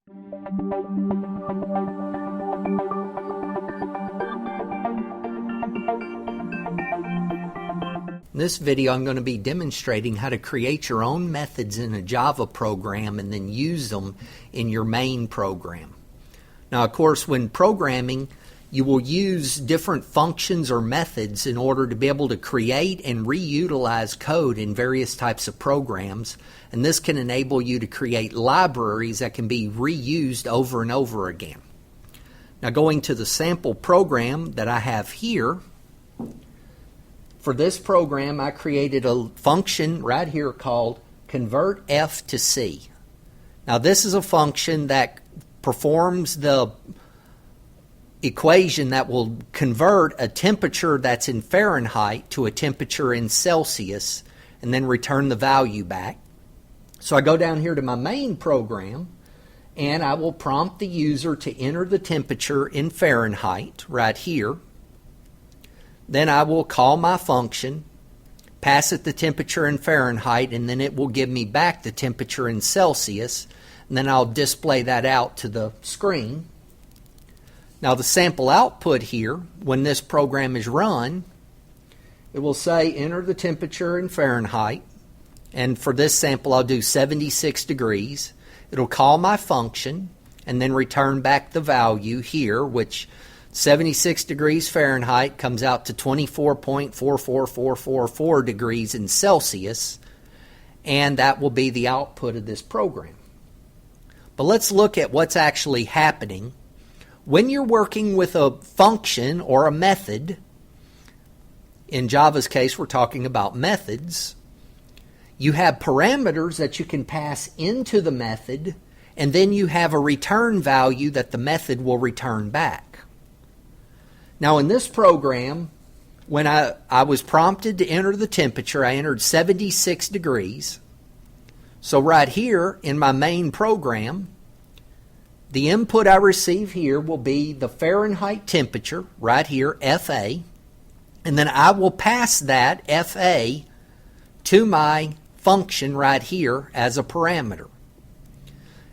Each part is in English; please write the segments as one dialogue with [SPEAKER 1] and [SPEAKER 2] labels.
[SPEAKER 1] In this video, I'm going to be demonstrating how to create your own methods in a Java program and then use them in your main program. Now, of course, when programming, you will use different functions or methods in order to be able to create and reutilize code in various types of programs. And this can enable you to create libraries that can be reused over and over again. Now, going to the sample program that I have here, for this program, I created a function right here called convert F to C. Now, this is a function that performs the equation that will convert a temperature that's in Fahrenheit to a temperature in Celsius and then return the value back. So I go down here to my main program and I will prompt the user to enter the temperature in Fahrenheit right here. Then I will call my function, pass it the temperature in Fahrenheit, and then it will give me back the temperature in Celsius, and then I'll display that out to the screen. Now the sample output here, when this program is run, it will say enter the temperature in Fahrenheit, and for this sample I'll do 76 degrees. It'll call my function and then return back the value here, which 76 degrees Fahrenheit comes out to 24.44444 degrees in Celsius, and that will be the output of this program. But let's look at what's actually happening. When you're working with a function or a method, in Java's case we're talking about methods, you have parameters that you can pass into the method, and then you have a return value that the method will return back. Now in this program, when I was prompted to enter the temperature, I entered 76 degrees. So right here in my main program, the input I receive here will be the Fahrenheit temperature, right here, FA, and then I will pass that FA to my function right here as a parameter.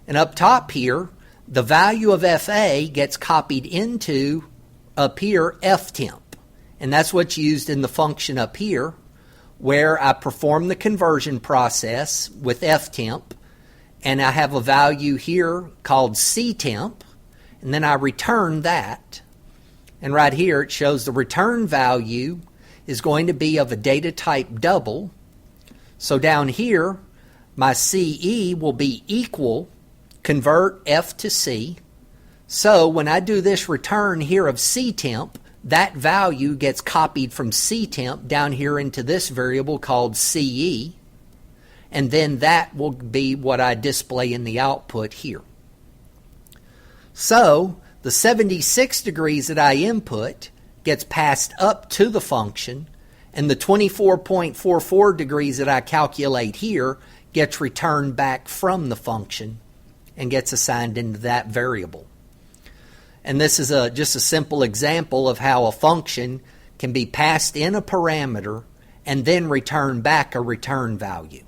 [SPEAKER 1] And up top here, the value of FA gets copied into up here ftemp, and that's what's used in the function up here where I perform the conversion process with ftemp, and I have a value here called ctemp, and then I return that, and right here it shows the return value is going to be of a data type double. So down here my CE will be equal convert F to C. So when I do this return here of ctemp, that value gets copied from ctemp down here into this variable called CE, and then that will be what I display in the output here. So the 76 degrees that I input gets passed up to the function, and the 24.44 degrees that I calculate here gets returned back from the function and gets assigned into that variable. And this is just a simple example of how a function can be passed in a parameter and then return back a return value.